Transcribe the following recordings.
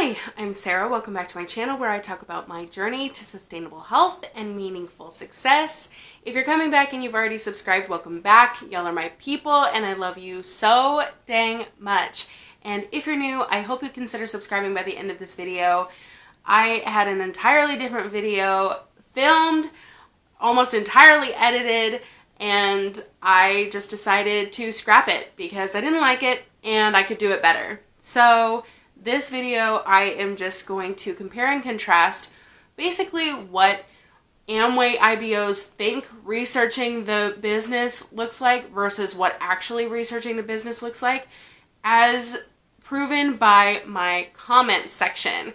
Hi, I'm Sarah. Welcome back to my channel where I talk about my journey to sustainable health and meaningful success. If you're coming back and you've already subscribed, welcome back. Y'all are my people and I love you so dang much. And if you're new, I hope you consider subscribing by the end of this video. I had an entirely different video filmed, almost entirely edited, and I just decided to scrap it because I didn't like it and I could do it better. So this video, I am just going to compare and contrast basically what Amway IBOs think researching the business looks like versus what actually researching the business looks like, as proven by my comment section.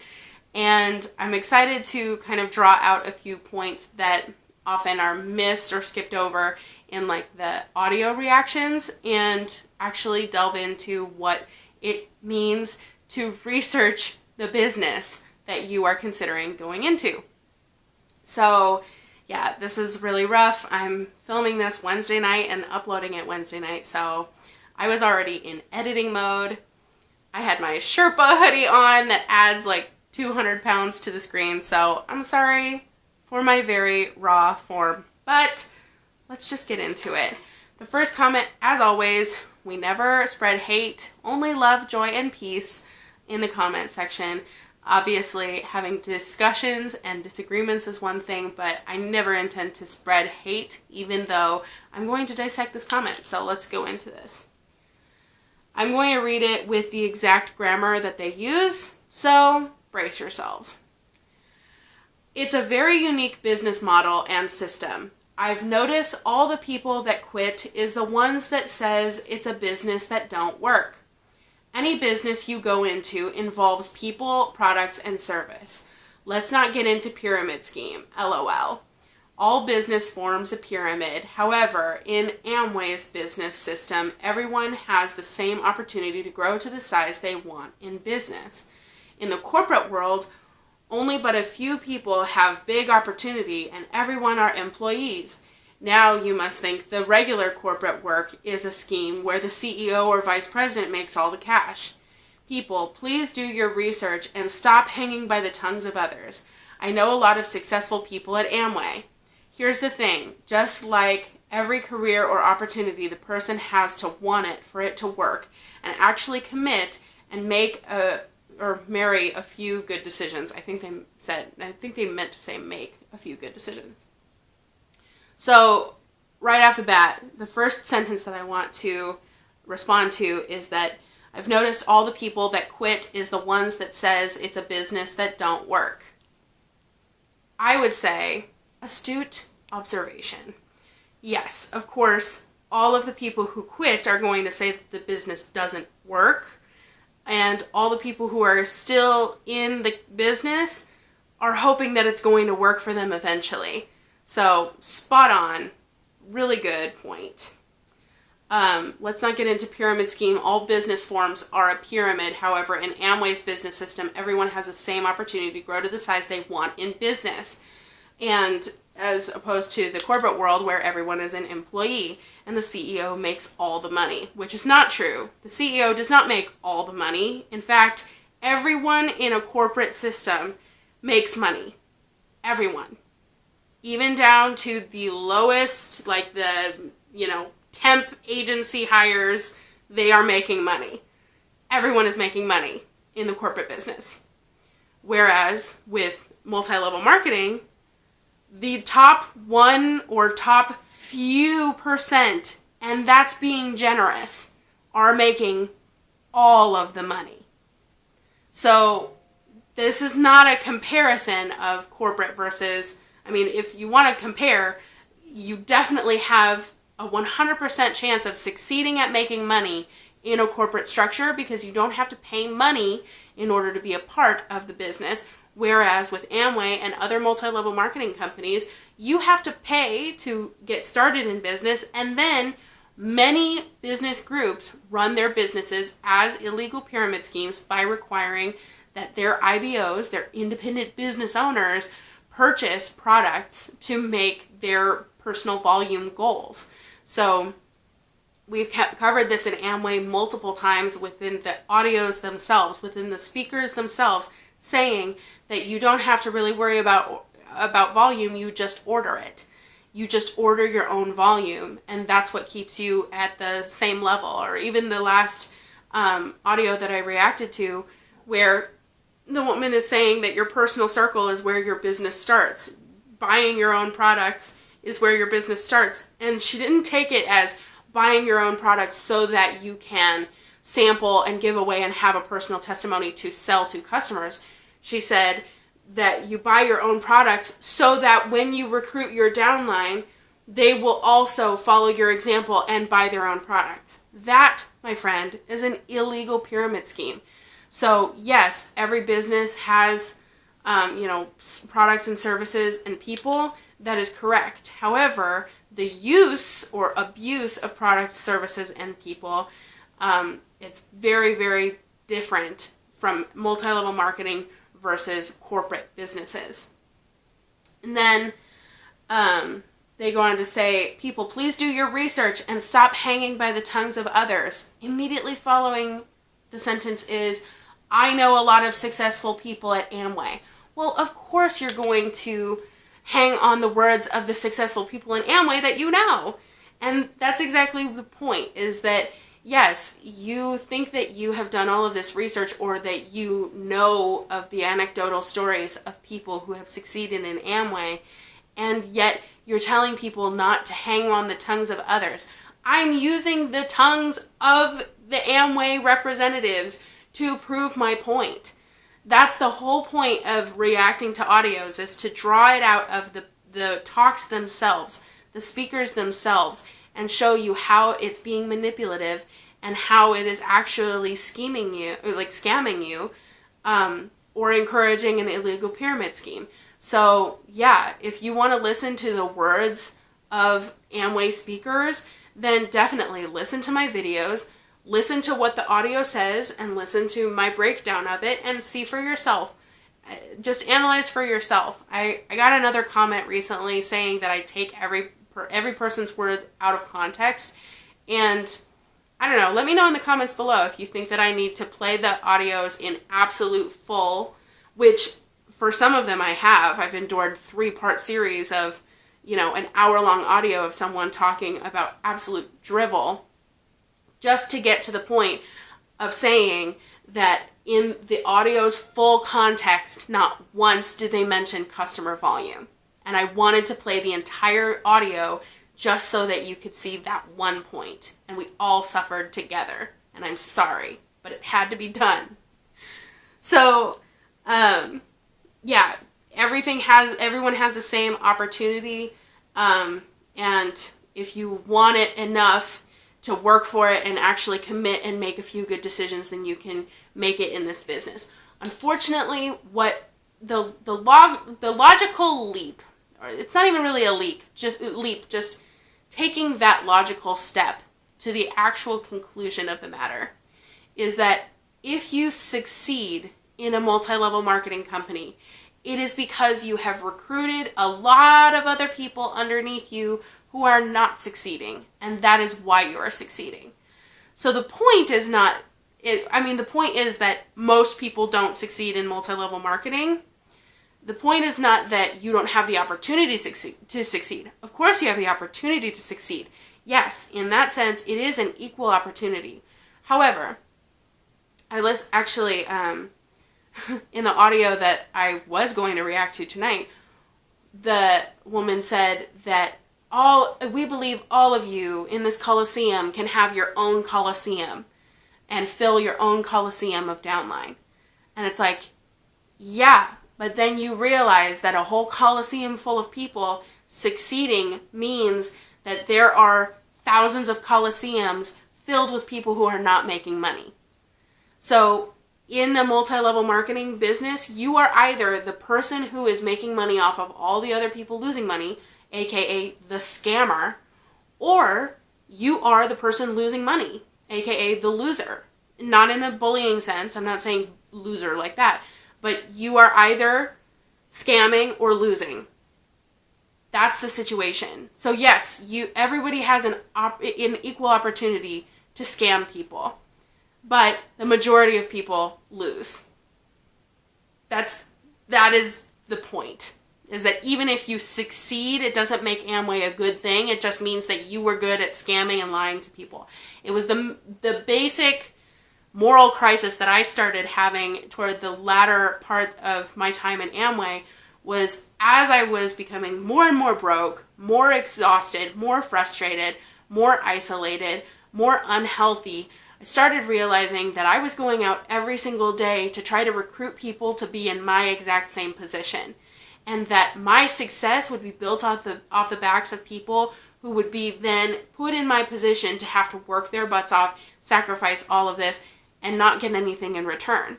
And I'm excited to kind of draw out a few points that often are missed or skipped over in like the audio reactions and actually delve into what it means to research the business that you are considering going into. So yeah, this is really rough. I'm filming this Wednesday night and uploading it Wednesday night, so I was already in editing mode. I had my Sherpa hoodie on that adds like 200 pounds to the screen, so I'm sorry for my very raw form, but let's just get into it. The first comment, as always, we never spread hate, only love, joy, and peace in the comment section. Obviously, having discussions and disagreements is one thing, but I never intend to spread hate, even though I'm going to dissect this comment. So let's go into this. I'm going to read it with the exact grammar that they use, so brace yourselves. It's a very unique business model and system. I've noticed all the people that quit is the ones that says it's a business that don't work. Any business you go into involves people, products, and service. Let's not get into pyramid scheme, LOL. All business forms a pyramid. However, in Amway's business system, everyone has the same opportunity to grow to the size they want in business. In the corporate world, only but a few people have big opportunity and everyone are employees. Now you must think the regular corporate work is a scheme where the CEO or vice president makes all the cash. People, please do your research and stop hanging by the tongues of others. I know a lot of successful people at Amway. Here's the thing, just like every career or opportunity, the person has to want it for it to work and actually commit and marry a few good decisions. I think they meant to say make a few good decisions. So, right off the bat, the first sentence that I want to respond to is that I've noticed all the people that quit is the ones that says it's a business that don't work. I would say, astute observation. Yes, of course, all of the people who quit are going to say that the business doesn't work, and all the people who are still in the business are hoping that it's going to work for them eventually. So, spot on. Really good point. Let's not get into pyramid scheme. All business forms are a pyramid. However, in Amway's business system, everyone has the same opportunity to grow to the size they want in business. And as opposed to the corporate world where everyone is an employee and the CEO makes all the money, which is not true. The CEO does not make all the money. In fact, everyone in a corporate system makes money. Everyone. Even down to the lowest, like the, temp agency hires, they are making money. Everyone is making money in the corporate business. Whereas with multi-level marketing, the top 1 or top few percent, and that's being generous, are making all of the money. So this is not a comparison of corporate versus, if you want to compare, you definitely have a 100% chance of succeeding at making money in a corporate structure because you don't have to pay money in order to be a part of the business. Whereas with Amway and other multi-level marketing companies, you have to pay to get started in business, and then many business groups run their businesses as illegal pyramid schemes by requiring that their IBOs, their independent business owners, purchase products to make their personal volume goals. So we've covered this in Amway multiple times within the audios themselves, within the speakers themselves, saying that you don't have to really worry about volume, you just order it. You just order your own volume, and that's what keeps you at the same level. Or even the last audio that I reacted to, where the woman is saying that your personal circle is where your business starts. Buying your own products is where your business starts. And she didn't take it as buying your own products so that you can sample and give away and have a personal testimony to sell to customers. She said that you buy your own products so that when you recruit your downline, they will also follow your example and buy their own products. That, my friend, is an illegal pyramid scheme. So yes, every business has, products and services and people. That is correct. However, the use or abuse of products, services, and people, it's very, very different from multi-level marketing versus corporate businesses. And then they go on to say, people, please do your research and stop hanging by the tongues of others. Immediately following the sentence is, I know a lot of successful people at Amway. Well, of course you're going to hang on the words of the successful people in Amway that you know. And that's exactly the point, is that yes, you think that you have done all of this research, or that you know of the anecdotal stories of people who have succeeded in Amway, and yet you're telling people not to hang on the tongues of others. I'm using the tongues of the Amway representatives to prove my point. That's the whole point of reacting to audios, is to draw it out of the talks themselves, the speakers themselves, and show you how it's being manipulative and how it is actually scheming you, or like scamming you, or encouraging an illegal pyramid scheme. So yeah, if you want to listen to the words of Amway speakers, then definitely listen to my videos, listen to what the audio says, and listen to my breakdown of it, and see for yourself. Just analyze for yourself. I got another comment recently saying that I take every person's word out of context, and I don't know, let me know in the comments below if you think that I need to play the audios in absolute full, which for some of them I have. I've endured 3-part series of, an hour-long audio of someone talking about absolute drivel, just to get to the point of saying that in the audio's full context, not once did they mention customer volume. And I wanted to play the entire audio just so that you could see that one point. And we all suffered together. And I'm sorry, but it had to be done. So, yeah, everyone has the same opportunity. And if you want it enough to work for it and actually commit and make a few good decisions, then you can make it in this business. Unfortunately, what the logical leap, or it's not even really a leap, just taking that logical step to the actual conclusion of the matter, is that if you succeed in a multi-level marketing company, it is because you have recruited a lot of other people underneath you who are not succeeding, and that is why you are succeeding. So the point is the point is that most people don't succeed in multi-level marketing. The point is not that you don't have the opportunity to succeed. Of course you have the opportunity to succeed. Yes, in that sense, it is an equal opportunity. However, in the audio that I was going to react to tonight, the woman said that we believe all of you in this Coliseum can have your own Coliseum and fill your own Coliseum of downline. And it's like, yeah, but then you realize that a whole Coliseum full of people succeeding means that there are thousands of Coliseums filled with people who are not making money. So in a multi-level marketing business, you are either the person who is making money off of all the other people losing money, aka the scammer, or you are the person losing money, aka the loser. Not in a bullying sense, I'm not saying loser like that, but you are either scamming or losing. That's the situation. So yes, everybody has an equal opportunity to scam people, but the majority of people lose. That is the point. Is that even if you succeed, it doesn't make Amway a good thing. It just means that you were good at scamming and lying to people. It was the basic moral crisis that I started having toward the latter part of my time in Amway, was as I was becoming more and more broke, more exhausted, more frustrated, more isolated, more unhealthy, I started realizing that I was going out every single day to try to recruit people to be in my exact same position. And that my success would be built off the backs of people who would be then put in my position to have to work their butts off, sacrifice all of this, and not get anything in return.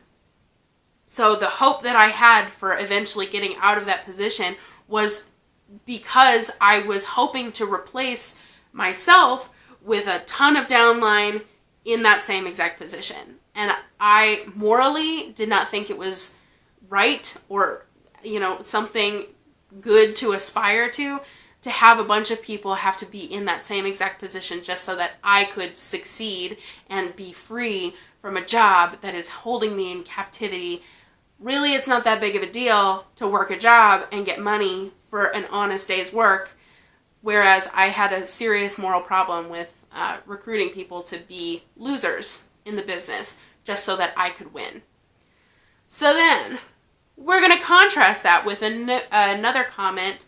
So the hope that I had for eventually getting out of that position was because I was hoping to replace myself with a ton of downline in that same exact position. And I morally did not think it was right or something good to aspire to have a bunch of people have to be in that same exact position just so that I could succeed and be free from a job that is holding me in captivity. Really, it's not that big of a deal to work a job and get money for an honest day's work, whereas I had a serious moral problem with recruiting people to be losers in the business just so that I could win. So then, we're going to contrast that with another comment.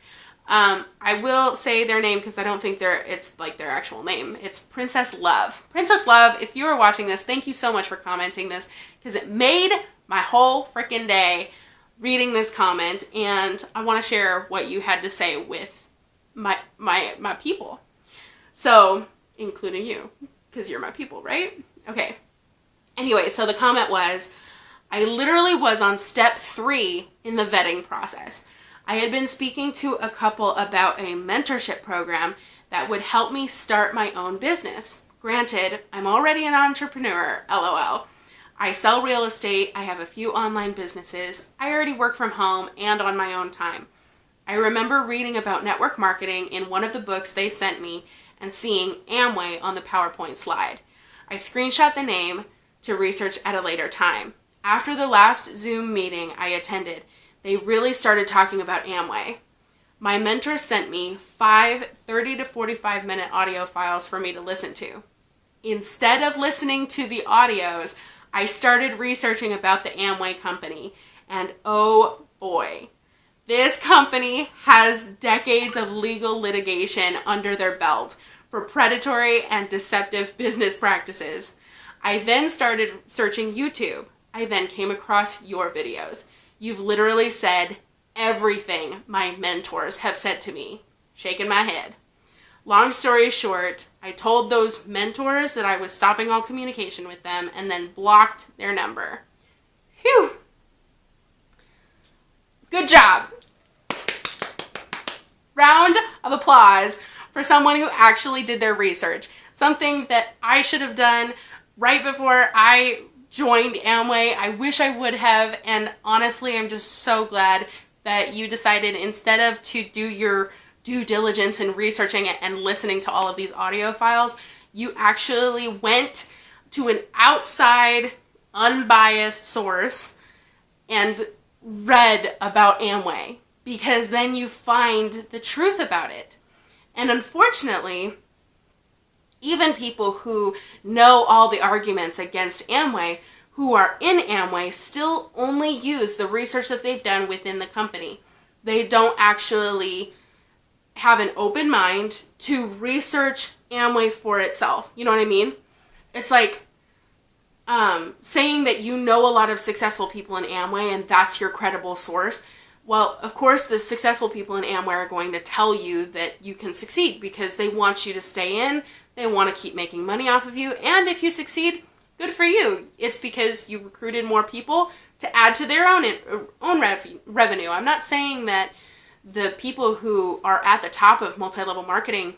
I will say their name because I don't think it's like their actual name. It's Princess Love. Princess Love, if you are watching this, thank you so much for commenting this because it made my whole freaking day reading this comment, and I want to share what you had to say with my people. So, including you, because you're my people, right? Okay. Anyway, so the comment was, I literally was on step 3 in the vetting process. I had been speaking to a couple about a mentorship program that would help me start my own business. Granted, I'm already an entrepreneur, LOL. I sell real estate, I have a few online businesses, I already work from home and on my own time. I remember reading about network marketing in one of the books they sent me and seeing Amway on the PowerPoint slide. I screenshot the name to research at a later time. After the last Zoom meeting I attended, they really started talking about Amway. My mentor sent me 5 30 to 45 minute audio files for me to listen to. Instead of listening to the audios, I started researching about the Amway company, and oh boy, this company has decades of legal litigation under their belt for predatory and deceptive business practices. I then started searching YouTube. I then came across your videos. You've literally said everything my mentors have said to me. Shaking my head. Long story short, I told those mentors that I was stopping all communication with them and then blocked their number. Phew. Good job. Round of applause for someone who actually did their research. Something that I should have done right before I joined Amway. I wish I would have, and honestly, I'm just so glad that you decided instead of to do your due diligence in researching it and listening to all of these audio files, you actually went to an outside, unbiased source and read about Amway, because then you find the truth about it. And unfortunately, even people who know all the arguments against Amway, who are in Amway, still only use the research that they've done within the company. They don't actually have an open mind to research Amway for itself. You know what I mean? It's like saying that you know a lot of successful people in Amway and that's your credible source. Well, of course, the successful people in Amway are going to tell you that you can succeed because they want you to stay in, they want to keep making money off of you, and if you succeed, good for you. It's because you recruited more people to add to their own revenue. I'm not saying that the people who are at the top of multi-level marketing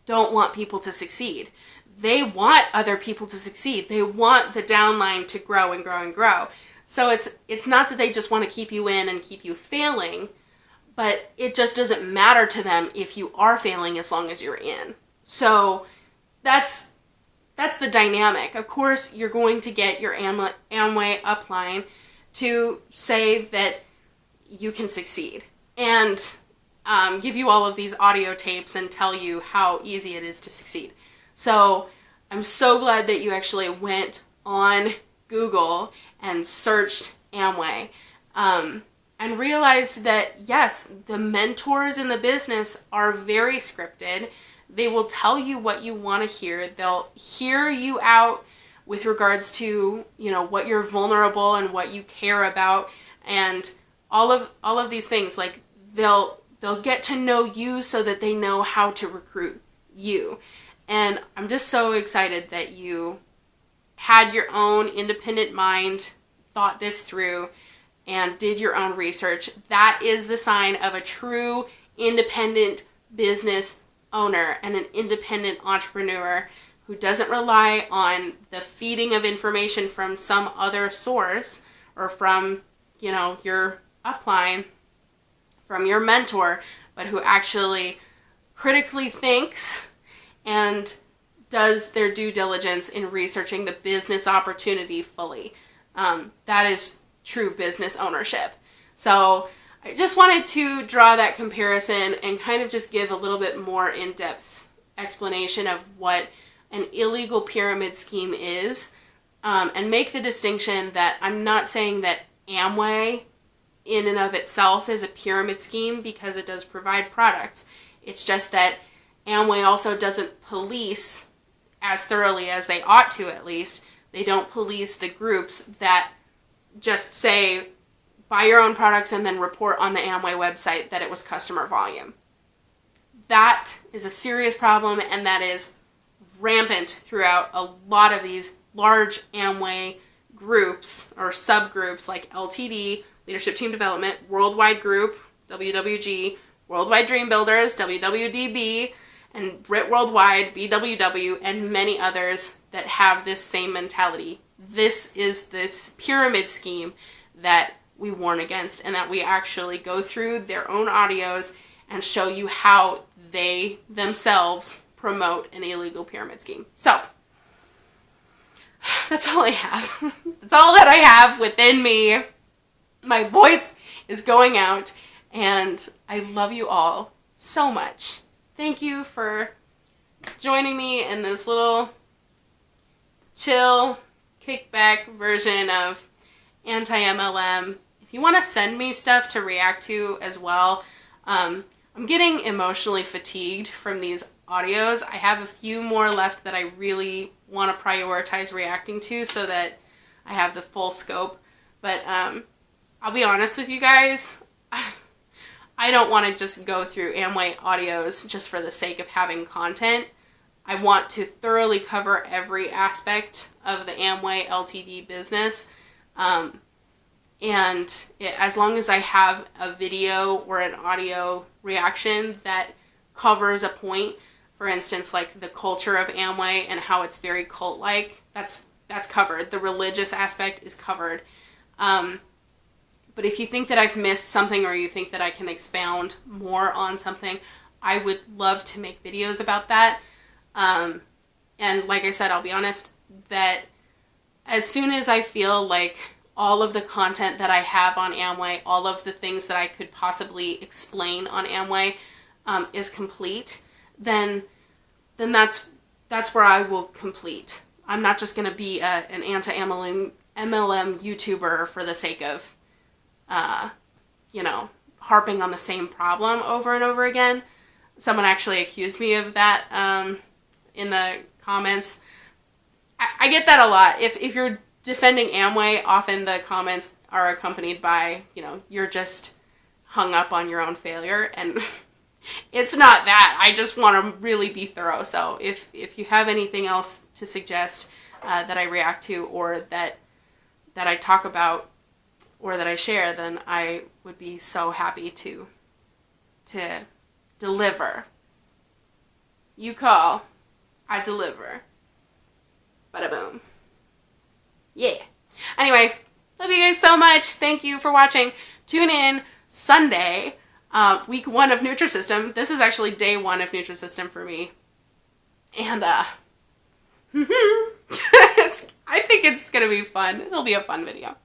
don't want people to succeed. They want other people to succeed. They want the downline to grow and grow and grow. So it's not that they just want to keep you in and keep you failing, but it just doesn't matter to them if you are failing as long as you're in. So that's the dynamic. Of course, you're going to get your Amway upline to say that you can succeed and give you all of these audio tapes and tell you how easy it is to succeed. So I'm so glad that you actually went on Google and searched Amway and realized that, yes, the mentors in the business are very scripted. They will tell you what you want to hear. They'll hear you out with regards to, what you're vulnerable and what you care about, and all of these things. Like they'll get to know you so that they know how to recruit you. And I'm just so excited that you had your own independent mind, thought this through, and did your own research. That is the sign of a true independent business owner and an independent entrepreneur who doesn't rely on the feeding of information from some other source or from, your upline, from your mentor, but who actually critically thinks and does their due diligence in researching the business opportunity fully. That is true business ownership. So I just wanted to draw that comparison and kind of just give a little bit more in-depth explanation of what an illegal pyramid scheme is, and make the distinction that I'm not saying that Amway in and of itself is a pyramid scheme, because it does provide products. It's just that Amway also doesn't police as thoroughly as they ought to, at least. They don't police the groups that just say, buy your own products and then report on the Amway website that it was customer volume. That is a serious problem, and that is rampant throughout a lot of these large Amway groups or subgroups like LTD, Leadership Team Development, Worldwide Group, WWG, Worldwide Dream Builders, WWDB, and Brit Worldwide, BWW, and many others that have this same mentality. This is this pyramid scheme that we warn against, and that we actually go through their own audios and show you how they themselves promote an illegal pyramid scheme. So that's all I have. That's all that I have within me. My voice is going out, and I love you all so much. Thank you for joining me in this little chill, kickback version of Anti-MLM. If you want to send me stuff to react to as well, I'm getting emotionally fatigued from these audios. I have a few more left that I really want to prioritize reacting to so that I have the full scope. But I'll be honest with you guys, I don't want to just go through Amway audios just for the sake of having content. I want to thoroughly cover every aspect of the Amway LTD business. As long as I have a video or an audio reaction that covers a point, for instance, like the culture of Amway and how it's very cult-like, that's covered. The religious aspect is covered. But if you think that I've missed something, or you think that I can expound more on something, I would love to make videos about that. And like I said, I'll be honest that as soon as I feel like all of the content that I have on Amway, all of the things that I could possibly explain on Amway is complete, then that's where I will complete. I'm not just going to be an anti-MLM YouTuber for the sake of, harping on the same problem over and over again. Someone actually accused me of that in the comments. I get that a lot. If you're defending Amway, often the comments are accompanied by, you're just hung up on your own failure, and it's not that. I just want to really be thorough. So if you have anything else to suggest that I react to, or that I talk about, or that I share, then I would be so happy to deliver. You call, I deliver. Bada boom. Yeah. Anyway, love you guys so much. Thank you for watching. Tune in Sunday week 1 of Nutrisystem. This is actually day 1 of Nutrisystem for me. And I think it's going to be fun. It'll be a fun video.